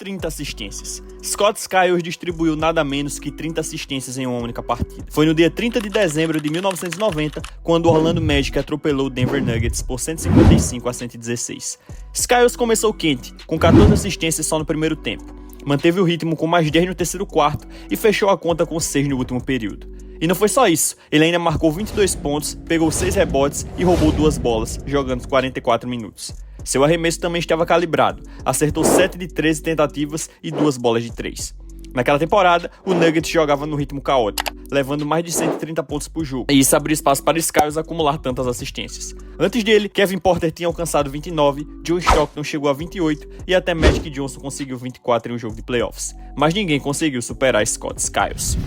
30 assistências. Scott Skiles distribuiu nada menos que 30 assistências em uma única partida. Foi no dia 30 de dezembro de 1990, quando o Orlando Magic atropelou o Denver Nuggets por 155-116. Skiles começou quente, com 14 assistências só no primeiro tempo. Manteve o ritmo com mais 10 no terceiro quarto e fechou a conta com 6 no último período. E não foi só isso, ele ainda marcou 22 pontos, pegou 6 rebotes e roubou 2 bolas, jogando 44 minutos. Seu arremesso também estava calibrado, acertou 7 de 13 tentativas e 2 bolas de 3. Naquela temporada, o Nuggets jogava no ritmo caótico, levando mais de 130 pontos por jogo, e isso abriu espaço para Skiles acumular tantas assistências. Antes dele, Kevin Porter tinha alcançado 29, John Stockton chegou a 28 e até Magic Johnson conseguiu 24 em um jogo de playoffs. Mas ninguém conseguiu superar Scott Skiles.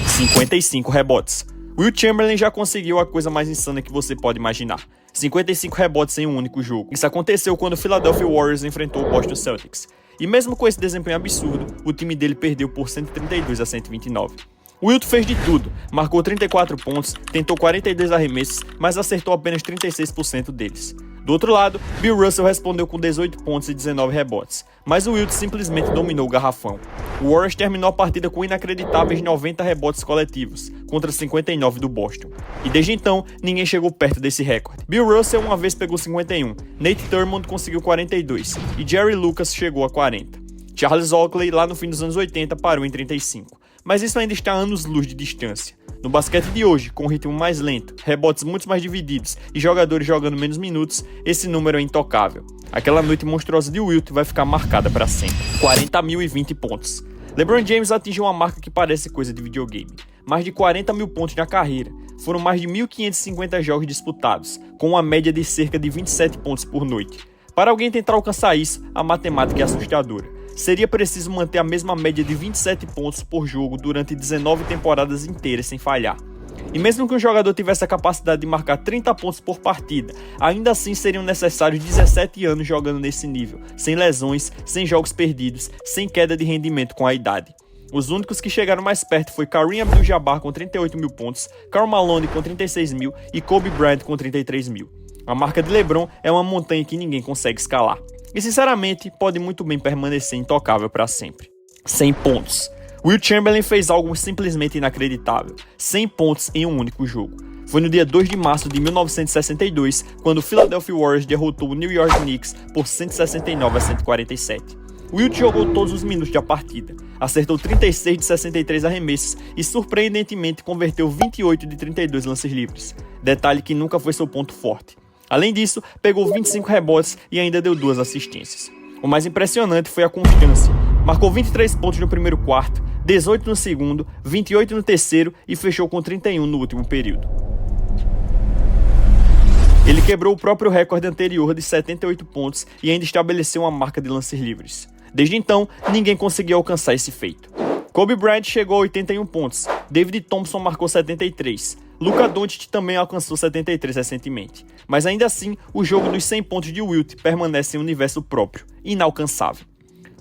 55 rebotes. Will Chamberlain já conseguiu a coisa mais insana que você pode imaginar. 55 rebotes em um único jogo. Isso aconteceu quando o Philadelphia Warriors enfrentou o Boston Celtics. E mesmo com esse desempenho absurdo, o time dele perdeu por 132-129. Wilt fez de tudo, marcou 34 pontos, tentou 42 arremessos, mas acertou apenas 36% deles. Do outro lado, Bill Russell respondeu com 18 pontos e 19 rebotes, mas o Wilt simplesmente dominou o garrafão. O Warriors terminou a partida com inacreditáveis 90 rebotes coletivos, contra 59 do Boston. E desde então, ninguém chegou perto desse recorde. Bill Russell uma vez pegou 51, Nate Thurmond conseguiu 42 e Jerry Lucas chegou a 40. Charles Oakley, lá no fim dos anos 80, parou em 35. Mas isso ainda está a anos-luz de distância. No basquete de hoje, com um ritmo mais lento, rebotes muito mais divididos e jogadores jogando menos minutos, esse número é intocável. Aquela noite monstruosa de Wilt vai ficar marcada para sempre. 40.020 pontos. LeBron James atingiu uma marca que parece coisa de videogame. Mais de 40 mil pontos na carreira. Foram mais de 1.550 jogos disputados, com uma média de cerca de 27 pontos por noite. Para alguém tentar alcançar isso, a matemática é assustadora. Seria preciso manter a mesma média de 27 pontos por jogo durante 19 temporadas inteiras sem falhar. E mesmo que um jogador tivesse a capacidade de marcar 30 pontos por partida, ainda assim seriam necessários 17 anos jogando nesse nível, sem lesões, sem jogos perdidos, sem queda de rendimento com a idade. Os únicos que chegaram mais perto foi Kareem Abdul-Jabbar com 38 mil pontos, Karl Malone com 36 mil e Kobe Bryant com 33 mil. A marca de LeBron é uma montanha que ninguém consegue escalar. E sinceramente, pode muito bem permanecer intocável para sempre. 100 pontos. Will Chamberlain fez algo simplesmente inacreditável. 100 pontos em um único jogo. Foi no dia 2 de março de 1962, quando o Philadelphia Warriors derrotou o New York Knicks por 169-147. Wilt jogou todos os minutos da partida, acertou 36 de 63 arremessos e surpreendentemente converteu 28 de 32 lances livres. Detalhe que nunca foi seu ponto forte. Além disso, pegou 25 rebotes e ainda deu 2 assistências. O mais impressionante foi a constância. Marcou 23 pontos no primeiro quarto, 18 no segundo, 28 no terceiro e fechou com 31 no último período. Ele quebrou o próprio recorde anterior de 78 pontos e ainda estabeleceu uma marca de lances livres. Desde então, ninguém conseguiu alcançar esse feito. Kobe Bryant chegou a 81 pontos, David Thompson marcou 73, Luka Doncic também alcançou 73 recentemente, mas ainda assim, o jogo dos 100 pontos de Wilt permanece em um universo próprio, inalcançável.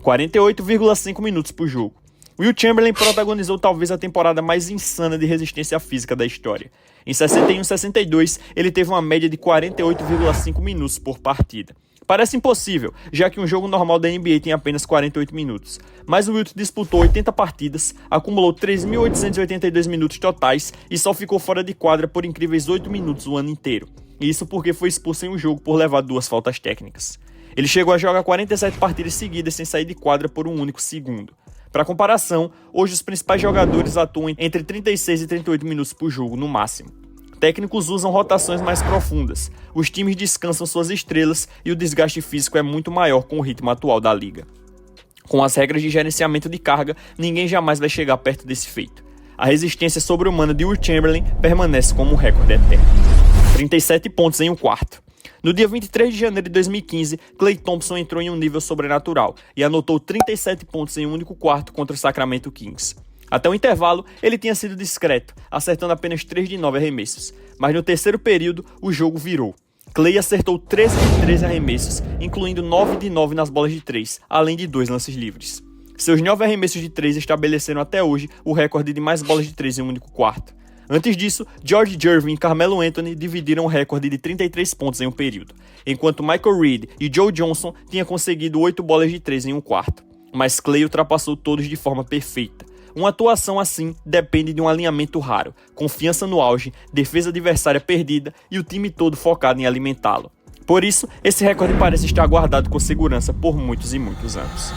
48,5 minutos por jogo. Will Chamberlain protagonizou talvez a temporada mais insana de resistência física da história. Em 61-62, ele teve uma média de 48,5 minutos por partida. Parece impossível, já que um jogo normal da NBA tem apenas 48 minutos. Mas o Wilt disputou 80 partidas, acumulou 3.882 minutos totais e só ficou fora de quadra por incríveis 8 minutos o ano inteiro. E isso porque foi expulso em um jogo por levar 2 faltas técnicas. Ele chegou a jogar 47 partidas seguidas sem sair de quadra por um único segundo. Para comparação, hoje os principais jogadores atuam entre 36 e 38 minutos por jogo no máximo. Técnicos usam rotações mais profundas, os times descansam suas estrelas e o desgaste físico é muito maior com o ritmo atual da liga. Com as regras de gerenciamento de carga, ninguém jamais vai chegar perto desse feito. A resistência sobre-humana de Will Chamberlain permanece como um recorde eterno. 37 pontos em um quarto. No dia 23 de janeiro de 2015, Klay Thompson entrou em um nível sobrenatural e anotou 37 pontos em um único quarto contra o Sacramento Kings. Até o intervalo, ele tinha sido discreto, acertando apenas 3 de 9 arremessos, mas no terceiro período, o jogo virou. Klay acertou 13 de 13 arremessos, incluindo 9 de 9 nas bolas de 3, além de 2 lances livres. Seus 9 arremessos de 3 estabeleceram até hoje o recorde de mais bolas de 3 em um único quarto. Antes disso, George Gervin e Carmelo Anthony dividiram o recorde de 33 pontos em um período, enquanto Michael Reed e Joe Johnson tinham conseguido 8 bolas de 3 em um quarto. mas Klay ultrapassou todos de forma perfeita. Uma atuação assim depende de um alinhamento raro, confiança no auge, defesa adversária perdida e o time todo focado em alimentá-lo. Por isso, esse recorde parece estar guardado com segurança por muitos e muitos anos.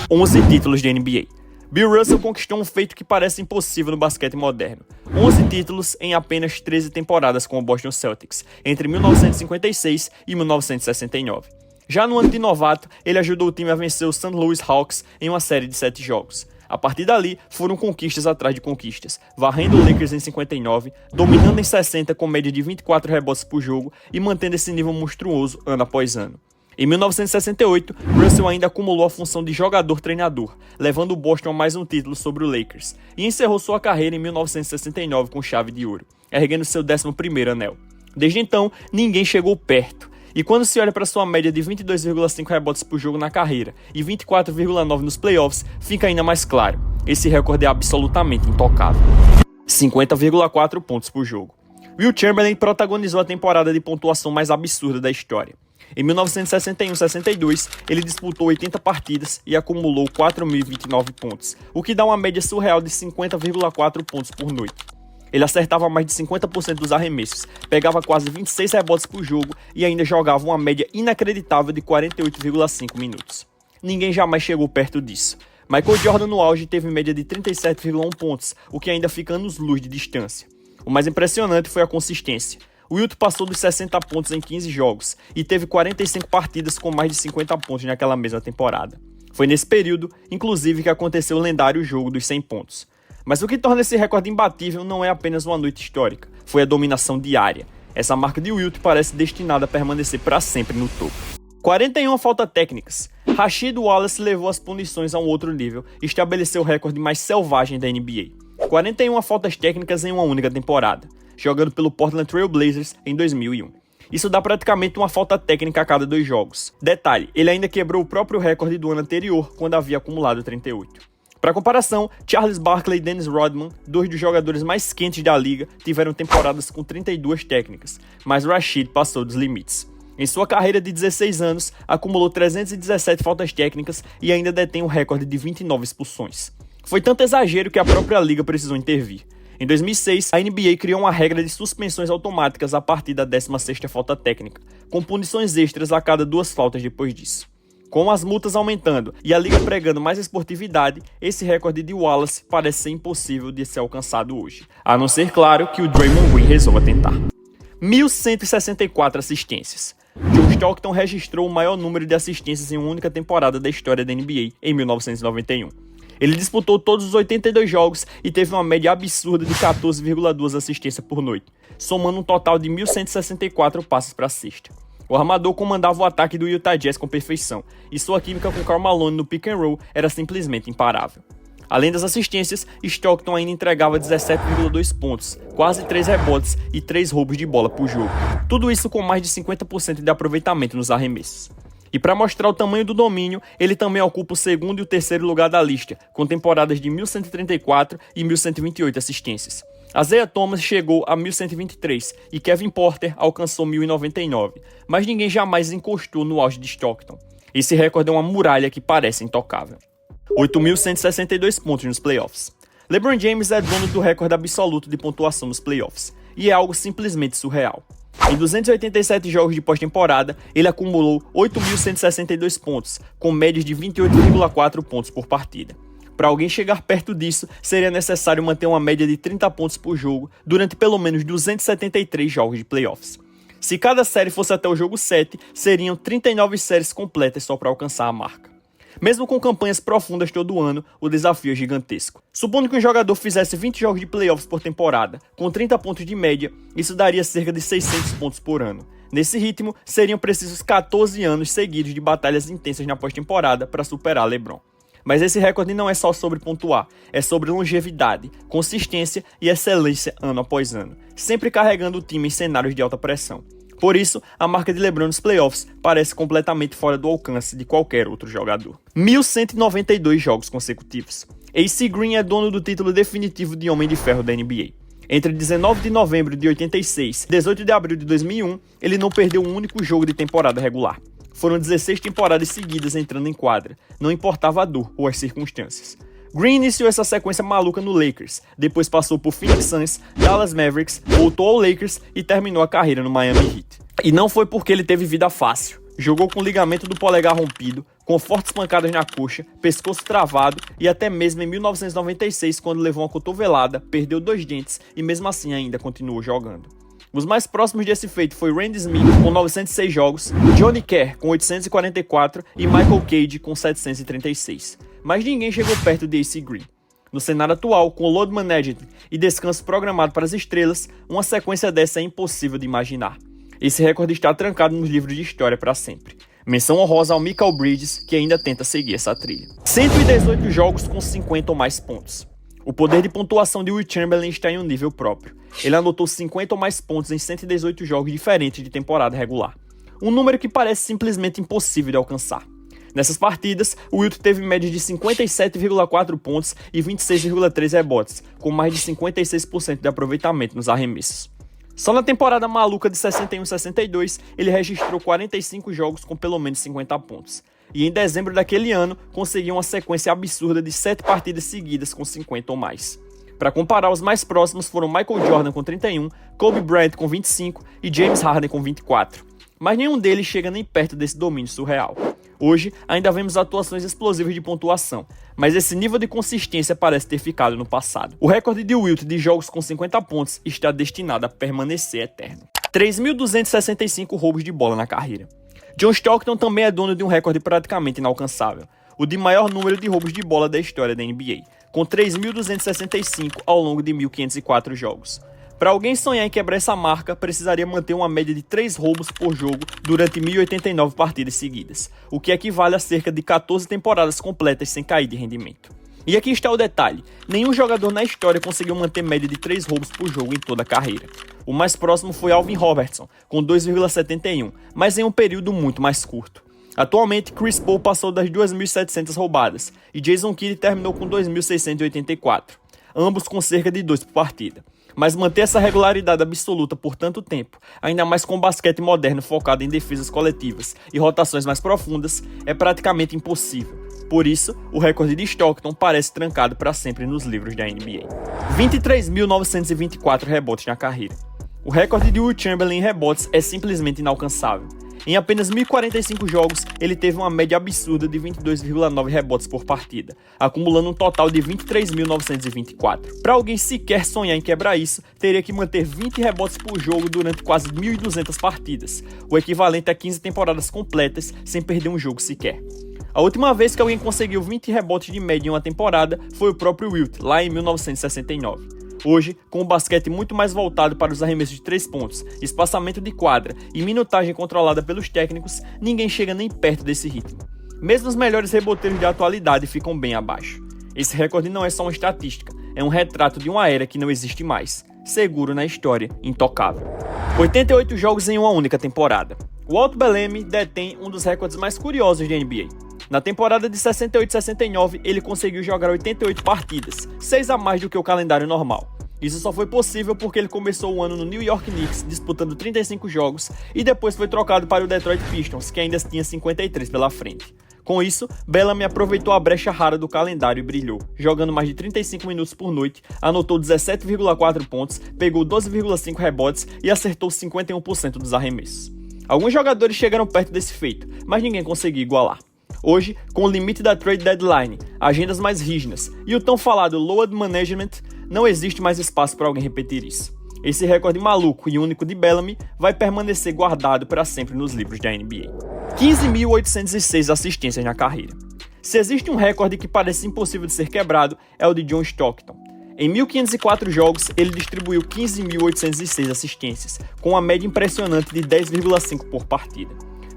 11 títulos de NBA. Bill Russell conquistou um feito que parece impossível no basquete moderno. 11 títulos em apenas 13 temporadas com o Boston Celtics, entre 1956 e 1969. Já no ano de novato, ele ajudou o time a vencer o St. Louis Hawks em uma série de 7 jogos. A partir dali, foram conquistas atrás de conquistas, varrendo o Lakers em 59, dominando em 60 com média de 24 rebotes por jogo e mantendo esse nível monstruoso ano após ano. Em 1968, Russell ainda acumulou a função de jogador-treinador, levando o Boston a mais um título sobre o Lakers, e encerrou sua carreira em 1969 com chave de ouro, erguendo seu 11º anel. Desde então, ninguém chegou perto. E quando se olha para sua média de 22,5 rebotes por jogo na carreira e 24,9 nos playoffs, fica ainda mais claro, esse recorde é absolutamente intocável. 50,4 pontos por jogo. Wilt Chamberlain protagonizou a temporada de pontuação mais absurda da história. Em 1961-62, ele disputou 80 partidas e acumulou 4.029 pontos, o que dá uma média surreal de 50,4 pontos por noite. Ele acertava mais de 50% dos arremessos, pegava quase 26 rebotes por jogo e ainda jogava uma média inacreditável de 48,5 minutos. Ninguém jamais chegou perto disso. Michael Jordan no auge teve média de 37,1 pontos, o que ainda fica anos-luz de distância. O mais impressionante foi a consistência. O Wilt passou dos 60 pontos em 15 jogos e teve 45 partidas com mais de 50 pontos naquela mesma temporada. Foi nesse período, inclusive, que aconteceu o lendário jogo dos 100 pontos. Mas o que torna esse recorde imbatível não é apenas uma noite histórica, foi a dominação diária. Essa marca de Wilt parece destinada a permanecer para sempre no topo. 41 faltas técnicas. Rasheed Wallace levou as punições a um outro nível e estabeleceu o recorde mais selvagem da NBA. 41 faltas técnicas em uma única temporada, jogando pelo Portland Trail Blazers em 2001. Isso dá praticamente uma falta técnica a cada 2 jogos. Detalhe, ele ainda quebrou o próprio recorde do ano anterior, quando havia acumulado 38. Para comparação, Charles Barkley e Dennis Rodman, 2 dos jogadores mais quentes da liga, tiveram temporadas com 32 técnicas, mas Rasheed passou dos limites. Em sua carreira de 16 anos, acumulou 317 faltas técnicas e ainda detém o recorde de 29 expulsões. Foi tanto exagero que a própria liga precisou intervir. Em 2006, a NBA criou uma regra de suspensões automáticas a partir da 16ª falta técnica, com punições extras a cada 2 faltas depois disso. Com as multas aumentando e a liga pregando mais esportividade, esse recorde de Wallace parece ser impossível de ser alcançado hoje. A não ser, claro, que o Draymond Green resolva tentar. 1.164 assistências. John Stockton registrou o maior número de assistências em uma única temporada da história da NBA, em 1991. Ele disputou todos os 82 jogos e teve uma média absurda de 14,2 assistências por noite, somando um total de 1.164 passes para a cesta. O armador comandava o ataque do Utah Jazz com perfeição, e sua química com Karl Malone no pick and roll era simplesmente imparável. Além das assistências, Stockton ainda entregava 17,2 pontos, quase 3 rebotes e 3 roubos de bola por jogo. Tudo isso com mais de 50% de aproveitamento nos arremessos. E para mostrar o tamanho do domínio, ele também ocupa o 2º e o 3º lugar da lista, com temporadas de 1.134 e 1.128 assistências. Isaiah Thomas chegou a 1.123 e Kevin Porter alcançou 1.099, mas ninguém jamais encostou no auge de Stockton. Esse recorde é uma muralha que parece intocável. 8.162 pontos nos playoffs. LeBron James é dono do recorde absoluto de pontuação nos playoffs, e é algo simplesmente surreal. Em 287 jogos de pós-temporada, ele acumulou 8.162 pontos, com médias de 28,4 pontos por partida. Para alguém chegar perto disso, seria necessário manter uma média de 30 pontos por jogo durante pelo menos 273 jogos de playoffs. Se cada série fosse até o jogo 7, seriam 39 séries completas só para alcançar a marca. Mesmo com campanhas profundas todo ano, o desafio é gigantesco. Supondo que um jogador fizesse 20 jogos de playoffs por temporada, com 30 pontos de média, isso daria cerca de 600 pontos por ano. Nesse ritmo, seriam precisos 14 anos seguidos de batalhas intensas na pós-temporada para superar LeBron. Mas esse recorde não é só sobre pontuar, é sobre longevidade, consistência e excelência ano após ano, sempre carregando o time em cenários de alta pressão. Por isso, a marca de LeBron nos playoffs parece completamente fora do alcance de qualquer outro jogador. 1.192 jogos consecutivos. AC Green é dono do título definitivo de Homem de Ferro da NBA. Entre 19 de novembro de 86 e 18 de abril de 2001, ele não perdeu um único jogo de temporada regular. foram 16 temporadas seguidas entrando em quadra, não importava a dor ou as circunstâncias. Green iniciou essa sequência maluca no Lakers, depois passou por Phoenix Suns, Dallas Mavericks, voltou ao Lakers e terminou a carreira no Miami Heat. E não foi porque ele teve vida fácil. Jogou com o ligamento do polegar rompido, com fortes pancadas na coxa, pescoço travado e até mesmo em 1996, quando levou uma cotovelada, perdeu 2 dentes e mesmo assim ainda continuou jogando. Os mais próximos desse feito foi Randy Smith com 906 jogos, Johnny Kerr com 844 e Michael Cade com 736. Mas ninguém chegou perto de AC Green. No cenário atual, com load management e descanso programado para as estrelas, uma sequência dessa é impossível de imaginar. Esse recorde está trancado nos livros de história para sempre. Menção honrosa ao Mikal Bridges, que ainda tenta seguir essa trilha. 118 jogos com 50 ou mais pontos. O poder de pontuação de Wilt Chamberlain está em um nível próprio. Ele anotou 50 ou mais pontos em 118 jogos diferentes de temporada regular. Um número que parece simplesmente impossível de alcançar. Nessas partidas, o Wilt teve média de 57,4 pontos e 26,3 rebotes, com mais de 56% de aproveitamento nos arremessos. Só na temporada maluca de 61-62, ele registrou 45 jogos com pelo menos 50 pontos. E em dezembro daquele ano, conseguiu uma sequência absurda de 7 partidas seguidas com 50 ou mais. Para comparar, os mais próximos foram Michael Jordan com 31, Kobe Bryant com 25 e James Harden com 24. Mas nenhum deles chega nem perto desse domínio surreal. Hoje, ainda vemos atuações explosivas de pontuação, mas esse nível de consistência parece ter ficado no passado. O recorde de Wilt de jogos com 50 pontos está destinado a permanecer eterno. 3.265 roubos de bola na carreira. John Stockton também é dono de um recorde praticamente inalcançável, o de maior número de roubos de bola da história da NBA, com 3.265 ao longo de 1.504 jogos. Para alguém sonhar em quebrar essa marca, precisaria manter uma média de 3 roubos por jogo durante 1.089 partidas seguidas, o que equivale a cerca de 14 temporadas completas sem cair de rendimento. E aqui está o detalhe, nenhum jogador na história conseguiu manter média de 3 roubos por jogo em toda a carreira. O mais próximo foi Alvin Robertson, com 2,71, mas em um período muito mais curto. Atualmente, Chris Paul passou das 2.700 roubadas, e Jason Kidd terminou com 2.684, ambos com cerca de 2 por partida. Mas manter essa regularidade absoluta por tanto tempo, ainda mais com o basquete moderno focado em defesas coletivas e rotações mais profundas, é praticamente impossível. Por isso, o recorde de Stockton parece trancado para sempre nos livros da NBA. 23.924 rebotes na carreira. O recorde de Wilt Chamberlain em rebotes é simplesmente inalcançável. Em apenas 1.045 jogos, ele teve uma média absurda de 22,9 rebotes por partida, acumulando um total de 23.924. Para alguém sequer sonhar em quebrar isso, teria que manter 20 rebotes por jogo durante quase 1.200 partidas, o equivalente a 15 temporadas completas sem perder um jogo sequer. A última vez que alguém conseguiu 20 rebotes de média em uma temporada foi o próprio Wilt, lá em 1969. Hoje, com o basquete muito mais voltado para os arremessos de 3 pontos, espaçamento de quadra e minutagem controlada pelos técnicos, ninguém chega nem perto desse ritmo. Mesmo os melhores reboteiros da atualidade ficam bem abaixo. Esse recorde não é só uma estatística, é um retrato de uma era que não existe mais. Seguro na história, intocável. 88 jogos em uma única temporada. O Walt Bellamy detém um dos recordes mais curiosos da NBA. Na temporada de 68-69, ele conseguiu jogar 88 partidas, 6 a mais do que o calendário normal. Isso só foi possível porque ele começou o ano no New York Knicks, disputando 35 jogos, e depois foi trocado para o Detroit Pistons, que ainda tinha 53 pela frente. Com isso, Bellamy aproveitou a brecha rara do calendário e brilhou, jogando mais de 35 minutos por noite, anotou 17,4 pontos, pegou 12,5 rebotes e acertou 51% dos arremessos. Alguns jogadores chegaram perto desse feito, mas ninguém conseguiu igualar. Hoje, com o limite da trade deadline, agendas mais rígidas e o tão falado load management, não existe mais espaço para alguém repetir isso. Esse recorde maluco e único de Bellamy vai permanecer guardado para sempre nos livros da NBA. 15.806 assistências na carreira. Se existe um recorde que parece impossível de ser quebrado, é o de John Stockton. Em 1.504 jogos, ele distribuiu 15.806 assistências, com uma média impressionante de 10,5 por partida.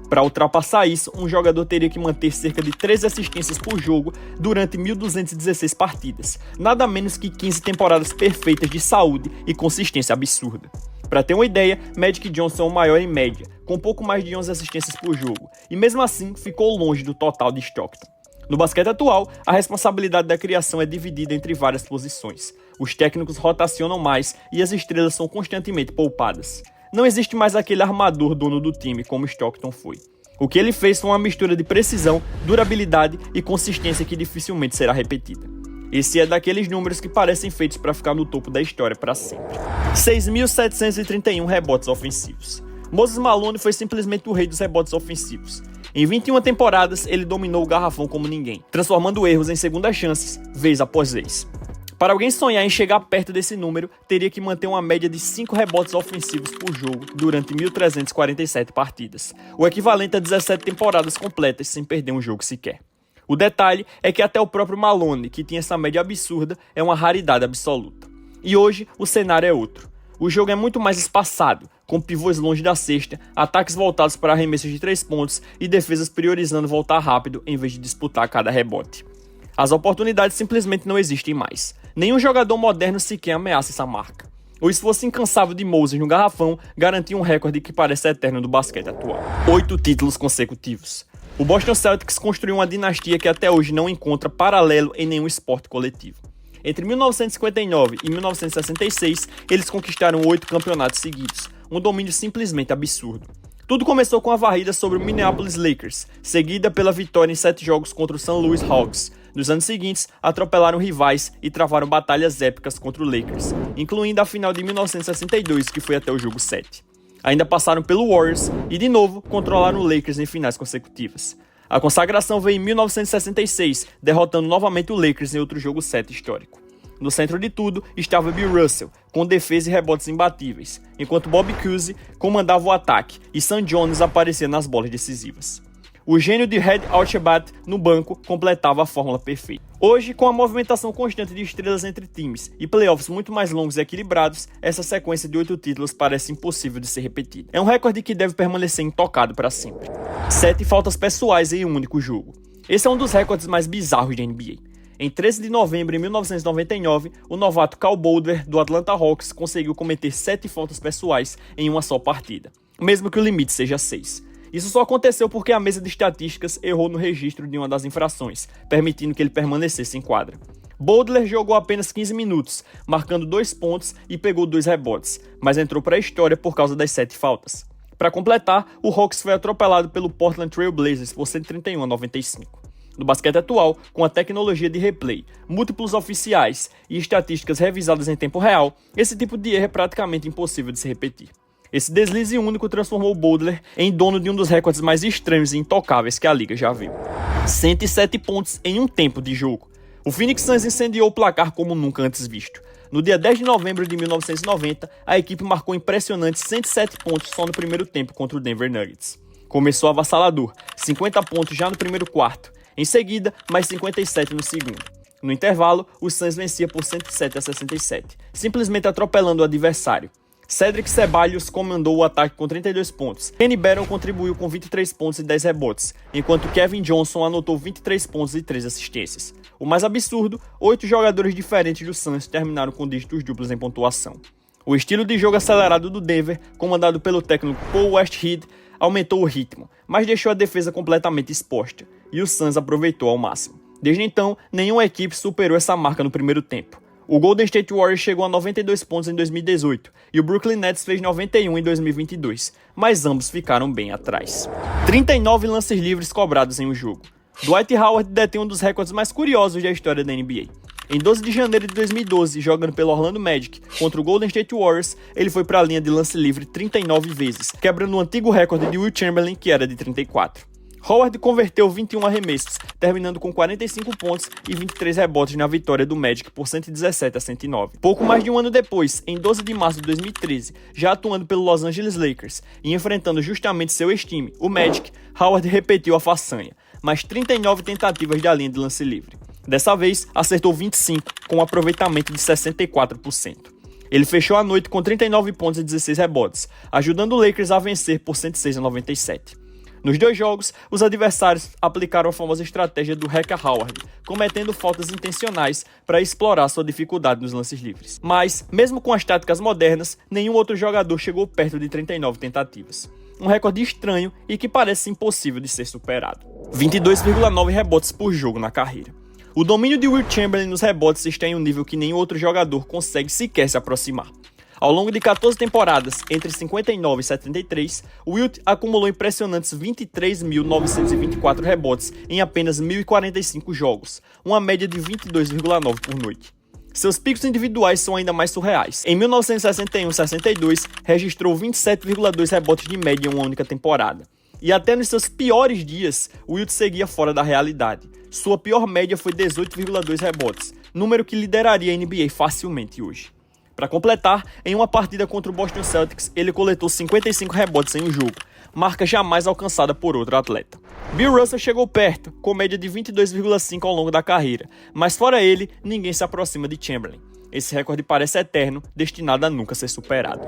Para ultrapassar isso, um jogador teria que manter cerca de 13 assistências por jogo durante 1.216 partidas, nada menos que 15 temporadas perfeitas de saúde e consistência absurda. Para ter uma ideia, Magic Johnson é o maior em média, com pouco mais de 11 assistências por jogo, e mesmo assim ficou longe do total de Stockton. No basquete atual, a responsabilidade da criação é dividida entre várias posições. Os técnicos rotacionam mais e as estrelas são constantemente poupadas. Não existe mais aquele armador dono do time como Stockton foi. O que ele fez foi uma mistura de precisão, durabilidade e consistência que dificilmente será repetida. Esse é daqueles números que parecem feitos para ficar no topo da história para sempre. 6.731 rebotes ofensivos. Moses Malone foi simplesmente o rei dos rebotes ofensivos. Em 21 temporadas, ele dominou o garrafão como ninguém, transformando erros em segundas chances, vez após vez. Para alguém sonhar em chegar perto desse número, teria que manter uma média de 5 rebotes ofensivos por jogo durante 1.347 partidas, o equivalente a 17 temporadas completas sem perder um jogo sequer. O detalhe é que até o próprio Malone, que tinha essa média absurda, é uma raridade absoluta. E hoje, o cenário é outro. O jogo é muito mais espaçado, com pivôs longe da cesta, ataques voltados para arremessos de 3 pontos e defesas priorizando voltar rápido em vez de disputar cada rebote. As oportunidades simplesmente não existem mais. Nenhum jogador moderno sequer ameaça essa marca. O esforço incansável de Moses no garrafão garantiu um recorde que parece eterno do basquete atual. 8 títulos consecutivos. O Boston Celtics construiu uma dinastia que até hoje não encontra paralelo em nenhum esporte coletivo. Entre 1959 e 1966, eles conquistaram 8 campeonatos seguidos, um domínio simplesmente absurdo. Tudo começou com a varrida sobre o Minneapolis Lakers, seguida pela vitória em 7 jogos contra o St. Louis Hawks. Nos anos seguintes, atropelaram rivais e travaram batalhas épicas contra o Lakers, incluindo a final de 1962, que foi até o jogo 7. Ainda passaram pelo Warriors e, de novo, controlaram o Lakers em finais consecutivas. A consagração veio em 1966, derrotando novamente o Lakers em outro jogo 7 histórico. No centro de tudo estava Bill Russell, com defesa e rebotes imbatíveis, enquanto Bob Cousy comandava o ataque e Sam Jones aparecia nas bolas decisivas. O gênio de Red Auerbach no banco completava a fórmula perfeita. Hoje, com a movimentação constante de estrelas entre times e playoffs muito mais longos e equilibrados, essa sequência de 8 títulos parece impossível de ser repetida. É um recorde que deve permanecer intocado para sempre. 7 faltas pessoais em um único jogo. Esse é um dos recordes mais bizarros da NBA. Em 13 de novembro de 1999, o novato Cal Boulder, do Atlanta Hawks, conseguiu cometer 7 faltas pessoais em uma só partida, mesmo que o limite seja 6. Isso só aconteceu porque a mesa de estatísticas errou no registro de uma das infrações, permitindo que ele permanecesse em quadra. Boulder jogou apenas 15 minutos, marcando 2 pontos e pegou 2 rebotes, mas entrou para a história por causa das 7 faltas. Para completar, o Hawks foi atropelado pelo Portland Trail Blazers por 131-95. No basquete atual, com a tecnologia de replay, múltiplos oficiais e estatísticas revisadas em tempo real, esse tipo de erro é praticamente impossível de se repetir. Esse deslize único transformou o Boulder em dono de um dos recordes mais estranhos e intocáveis que a liga já viu. 107 pontos em um tempo de jogo. O Phoenix Suns incendiou o placar como nunca antes visto. No dia 10 de novembro de 1990, a equipe marcou impressionantes 107 pontos só no primeiro tempo contra o Denver Nuggets. Começou avassalador, 50 pontos já no primeiro quarto. Em seguida, mais 57 no segundo. No intervalo, o Suns vencia por 107-67, simplesmente atropelando o adversário. Cedric Ceballos comandou o ataque com 32 pontos. Kenny Battle contribuiu com 23 pontos e 10 rebotes, enquanto Kevin Johnson anotou 23 pontos e 3 assistências. O mais absurdo, 8 jogadores diferentes do Suns terminaram com dígitos duplos em pontuação. O estilo de jogo acelerado do Denver, comandado pelo técnico Paul Westhead, aumentou o ritmo, mas deixou a defesa completamente exposta, e o Suns aproveitou ao máximo. Desde então, nenhuma equipe superou essa marca no primeiro tempo. O Golden State Warriors chegou a 92 pontos em 2018 e o Brooklyn Nets fez 91 em 2022, mas ambos ficaram bem atrás. 39 lances livres cobrados em um jogo. Dwight Howard detém um dos recordes mais curiosos da história da NBA. Em 12 de janeiro de 2012, jogando pelo Orlando Magic contra o Golden State Warriors, ele foi para a linha de lance livre 39 vezes, quebrando o antigo recorde de Will Chamberlain, que era de 34. Howard converteu 21 arremessos, terminando com 45 pontos e 23 rebotes na vitória do Magic por 117-109. Pouco mais de um ano depois, em 12 de março de 2013, já atuando pelo Los Angeles Lakers e enfrentando justamente seu ex-time, o Magic, Howard repetiu a façanha, mais 39 tentativas da linha de lance livre. Dessa vez, acertou 25, com um aproveitamento de 64%. Ele fechou a noite com 39 pontos e 16 rebotes, ajudando o Lakers a vencer por 106-97. Nos 2 jogos, os adversários aplicaram a famosa estratégia do Hacker Howard, cometendo faltas intencionais para explorar sua dificuldade nos lances livres. Mas, mesmo com as táticas modernas, nenhum outro jogador chegou perto de 39 tentativas. Um recorde estranho e que parece impossível de ser superado. 22,9 rebotes por jogo na carreira. O domínio de Will Chamberlain nos rebotes está em um nível que nenhum outro jogador consegue sequer se aproximar. Ao longo de 14 temporadas, entre 59 e 73, Wilt acumulou impressionantes 23.924 rebotes em apenas 1.045 jogos, uma média de 22,9 por noite. Seus picos individuais são ainda mais surreais. Em 1961-62, registrou 27,2 rebotes de média em uma única temporada. E até nos seus piores dias, Wilt seguia fora da realidade. Sua pior média foi 18,2 rebotes, número que lideraria a NBA facilmente hoje. Para completar, em uma partida contra o Boston Celtics, ele coletou 55 rebotes em um jogo, marca jamais alcançada por outro atleta. Bill Russell chegou perto, com média de 22,5 ao longo da carreira, mas fora ele, ninguém se aproxima de Chamberlain. Esse recorde parece eterno, destinado a nunca ser superado.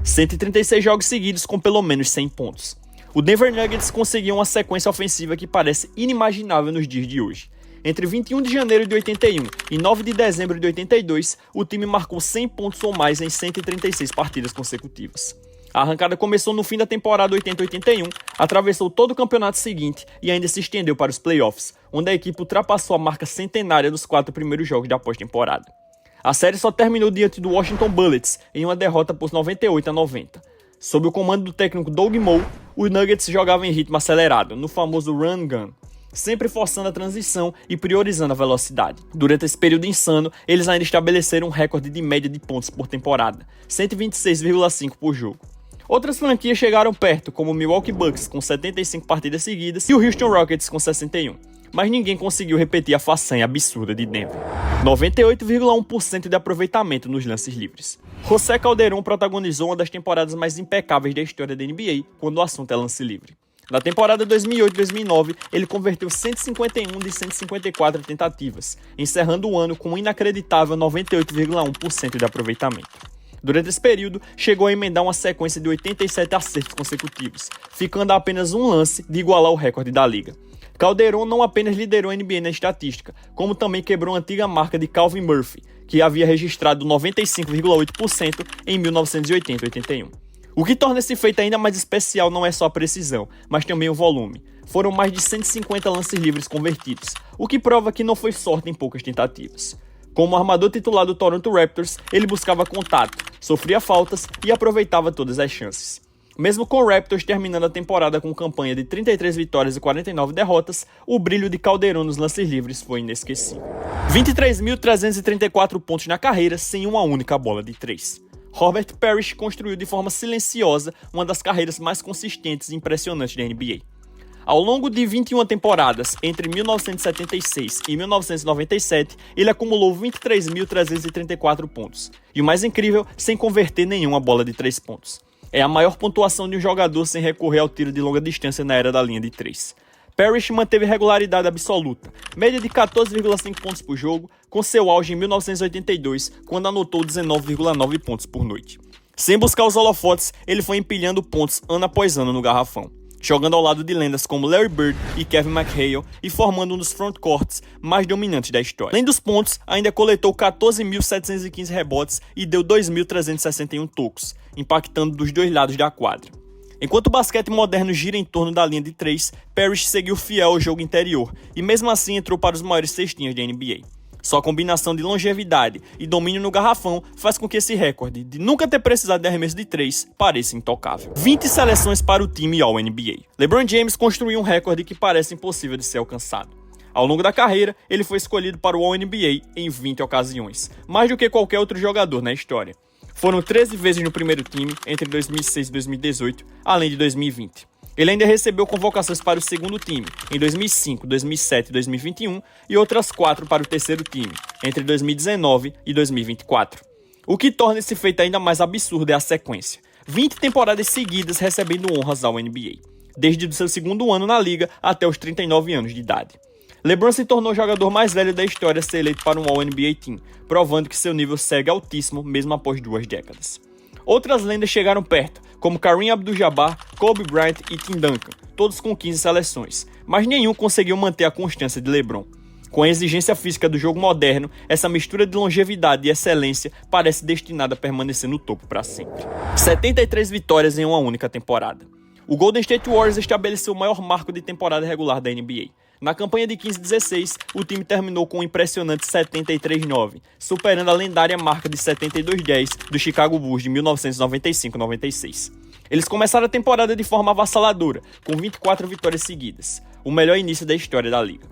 136 jogos seguidos com pelo menos 100 pontos. O Denver Nuggets conseguiu uma sequência ofensiva que parece inimaginável nos dias de hoje. Entre 21 de janeiro de 81 e 9 de dezembro de 82, o time marcou 100 pontos ou mais em 136 partidas consecutivas. A arrancada começou no fim da temporada 80-81, atravessou todo o campeonato seguinte e ainda se estendeu para os playoffs, onde a equipe ultrapassou a marca centenária dos 4 primeiros jogos da pós-temporada. A série só terminou diante do Washington Bullets em uma derrota por 98-90. Sob o comando do técnico Doug Moe, os Nuggets jogavam em ritmo acelerado, no famoso run gun, sempre forçando a transição e priorizando a velocidade. Durante esse período insano, eles ainda estabeleceram um recorde de média de pontos por temporada, 126,5 por jogo. Outras franquias chegaram perto, como o Milwaukee Bucks com 75 partidas seguidas e o Houston Rockets com 61, mas ninguém conseguiu repetir a façanha absurda de Denver. 98,1% de aproveitamento nos lances livres. José Calderon protagonizou uma das temporadas mais impecáveis da história da NBA quando o assunto é lance livre. Na temporada 2008-2009, ele converteu 151 de 154 tentativas, encerrando o ano com um inacreditável 98,1% de aproveitamento. Durante esse período, chegou a emendar uma sequência de 87 acertos consecutivos, ficando a apenas um lance de igualar o recorde da liga. Calderon não apenas liderou a NBA na estatística, como também quebrou a antiga marca de Calvin Murphy, que havia registrado 95,8% em 1980-81. O que torna esse feito ainda mais especial não é só a precisão, mas também o volume. Foram mais de 150 lances livres convertidos, o que prova que não foi sorte em poucas tentativas. Como armador titular do Toronto Raptors, ele buscava contato, sofria faltas e aproveitava todas as chances. Mesmo com o Raptors terminando a temporada com campanha de 33 vitórias e 49 derrotas, o brilho de Calderon nos lances livres foi inesquecível. 23.334 pontos na carreira sem uma única bola de 3. Robert Parrish construiu de forma silenciosa uma das carreiras mais consistentes e impressionantes da NBA. Ao longo de 21 temporadas, entre 1976 e 1997, ele acumulou 23.334 pontos. E o mais incrível, sem converter nenhuma bola de 3 pontos. É a maior pontuação de um jogador sem recorrer ao tiro de longa distância na era da linha de 3. Parrish manteve regularidade absoluta, média de 14,5 pontos por jogo, com seu auge em 1982, quando anotou 19,9 pontos por noite. Sem buscar os holofotes, ele foi empilhando pontos ano após ano no garrafão, jogando ao lado de lendas como Larry Bird e Kevin McHale e formando um dos frontcourts mais dominantes da história. Além dos pontos, ainda coletou 14.715 rebotes e deu 2.361 tocos, impactando dos dois lados da quadra. Enquanto o basquete moderno gira em torno da linha de 3, Parrish seguiu fiel ao jogo interior e mesmo assim entrou para os maiores cestinhas da NBA. Sua combinação de longevidade e domínio no garrafão faz com que esse recorde de nunca ter precisado de arremesso de 3 pareça intocável. 20 seleções para o time All-NBA. LeBron James construiu um recorde que parece impossível de ser alcançado. Ao longo da carreira, ele foi escolhido para o All-NBA em 20 ocasiões, mais do que qualquer outro jogador na história. Foram 13 vezes no primeiro time entre 2006 e 2018, além de 2020. Ele ainda recebeu convocações para o segundo time em 2005, 2007 e 2021 e outras 4 para o terceiro time entre 2019 e 2024. O que torna esse feito ainda mais absurdo é a sequência. 20 temporadas seguidas recebendo honras ao NBA, desde o seu segundo ano na liga até os 39 anos de idade. LeBron se tornou o jogador mais velho da história a ser eleito para um All-NBA Team, provando que seu nível segue altíssimo mesmo após 2 décadas. Outras lendas chegaram perto, como Kareem Abdul-Jabbar, Kobe Bryant e Tim Duncan, todos com 15 seleções, mas nenhum conseguiu manter a constância de LeBron. Com a exigência física do jogo moderno, essa mistura de longevidade e excelência parece destinada a permanecer no topo para sempre. 73 vitórias em uma única temporada. O Golden State Warriors estabeleceu o maior marco de temporada regular da NBA. Na campanha de 15-16, o time terminou com um impressionante 73-9, superando a lendária marca de 72-10 do Chicago Bulls de 1995-96. Eles começaram a temporada de forma avassaladora, com 24 vitórias seguidas, o melhor início da história da liga.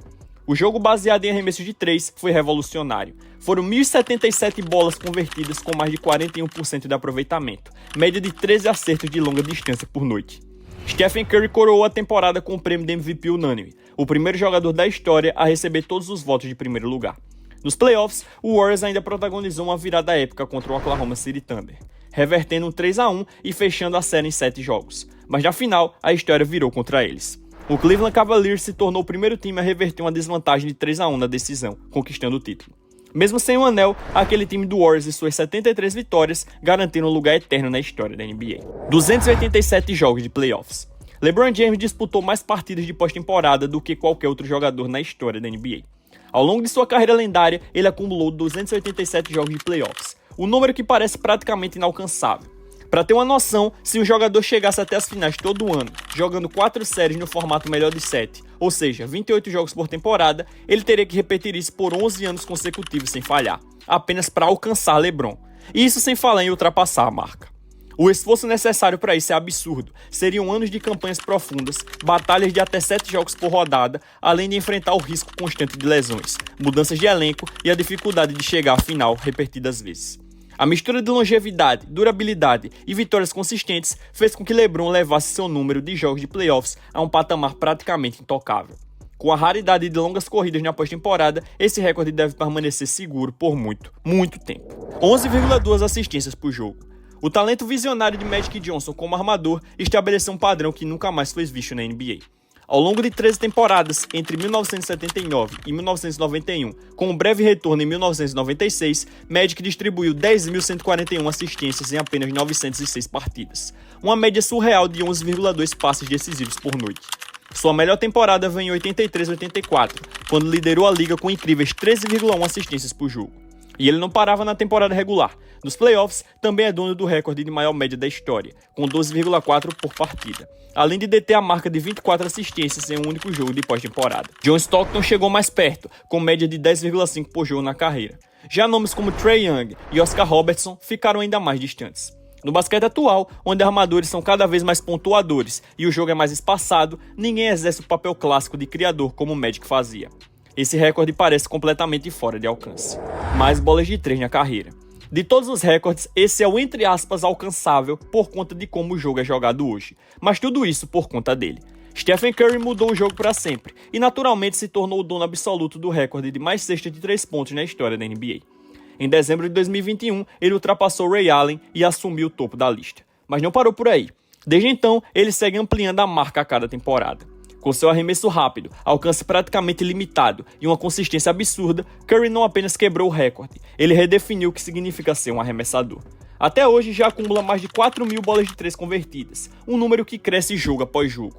O jogo baseado em arremessos de 3 foi revolucionário. Foram 1.077 bolas convertidas com mais de 41% de aproveitamento, média de 13 acertos de longa distância por noite. Stephen Curry coroou a temporada com o prêmio de MVP unânime, o primeiro jogador da história a receber todos os votos de primeiro lugar. Nos playoffs, o Warriors ainda protagonizou uma virada épica contra o Oklahoma City Thunder, revertendo um 3-1 e fechando a série em 7 jogos. Mas na final, a história virou contra eles. O Cleveland Cavaliers se tornou o primeiro time a reverter uma desvantagem de 3-1 na decisão, conquistando o título. Mesmo sem o anel, aquele time do Warriors e suas 73 vitórias garantiram um lugar eterno na história da NBA. 287 jogos de playoffs. LeBron James disputou mais partidas de pós-temporada do que qualquer outro jogador na história da NBA. Ao longo de sua carreira lendária, ele acumulou 287 jogos de playoffs, um número que parece praticamente inalcançável. Para ter uma noção, se um jogador chegasse até as finais todo ano, jogando 4 séries no formato melhor de 7, ou seja, 28 jogos por temporada, ele teria que repetir isso por 11 anos consecutivos sem falhar, apenas para alcançar LeBron. E isso sem falar em ultrapassar a marca. O esforço necessário para isso é absurdo. Seriam anos de campanhas profundas, batalhas de até 7 jogos por rodada, além de enfrentar o risco constante de lesões, mudanças de elenco e a dificuldade de chegar à final repetidas vezes. A mistura de longevidade, durabilidade e vitórias consistentes fez com que LeBron levasse seu número de jogos de playoffs a um patamar praticamente intocável. Com a raridade de longas corridas na pós-temporada, esse recorde deve permanecer seguro por muito, muito tempo. 11,2 assistências por jogo. O talento visionário de Magic Johnson como armador estabeleceu um padrão que nunca mais foi visto na NBA. Ao longo de 13 temporadas, entre 1979 e 1991, com um breve retorno em 1996, Magic distribuiu 10.141 assistências em apenas 906 partidas, uma média surreal de 11,2 passes decisivos por noite. Sua melhor temporada veio em 83-84, quando liderou a liga com incríveis 13,1 assistências por jogo. E ele não parava na temporada regular. Nos playoffs, também é dono do recorde de maior média da história, com 12,4 por partida, além de deter a marca de 24 assistências em um único jogo de pós-temporada. John Stockton chegou mais perto, com média de 10,5 por jogo na carreira. Já nomes como Trae Young e Oscar Robertson ficaram ainda mais distantes. No basquete atual, onde armadores são cada vez mais pontuadores e o jogo é mais espaçado, ninguém exerce o papel clássico de criador como o Magic fazia. Esse recorde parece completamente fora de alcance. Mais bolas de 3 na carreira. De todos os recordes, esse é o entre aspas alcançável por conta de como o jogo é jogado hoje, mas tudo isso por conta dele. Stephen Curry mudou o jogo para sempre e naturalmente se tornou o dono absoluto do recorde de mais cestas de 3 pontos na história da NBA. Em dezembro de 2021, ele ultrapassou Ray Allen e assumiu o topo da lista. Mas não parou por aí. Desde então, ele segue ampliando a marca a cada temporada. Com seu arremesso rápido, alcance praticamente ilimitado e uma consistência absurda, Curry não apenas quebrou o recorde, ele redefiniu o que significa ser um arremessador. Até hoje já acumula mais de 4.000 bolas de 3 convertidas, um número que cresce jogo após jogo.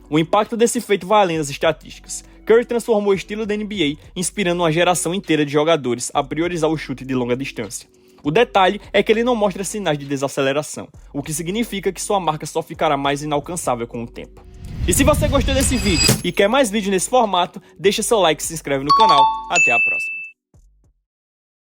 O impacto desse feito vai além das estatísticas. Curry transformou o estilo da NBA, inspirando uma geração inteira de jogadores a priorizar o chute de longa distância. O detalhe é que ele não mostra sinais de desaceleração, o que significa que sua marca só ficará mais inalcançável com o tempo. E se você gostou desse vídeo e quer mais vídeos nesse formato, deixa seu like e se inscreve no canal. Até a próxima.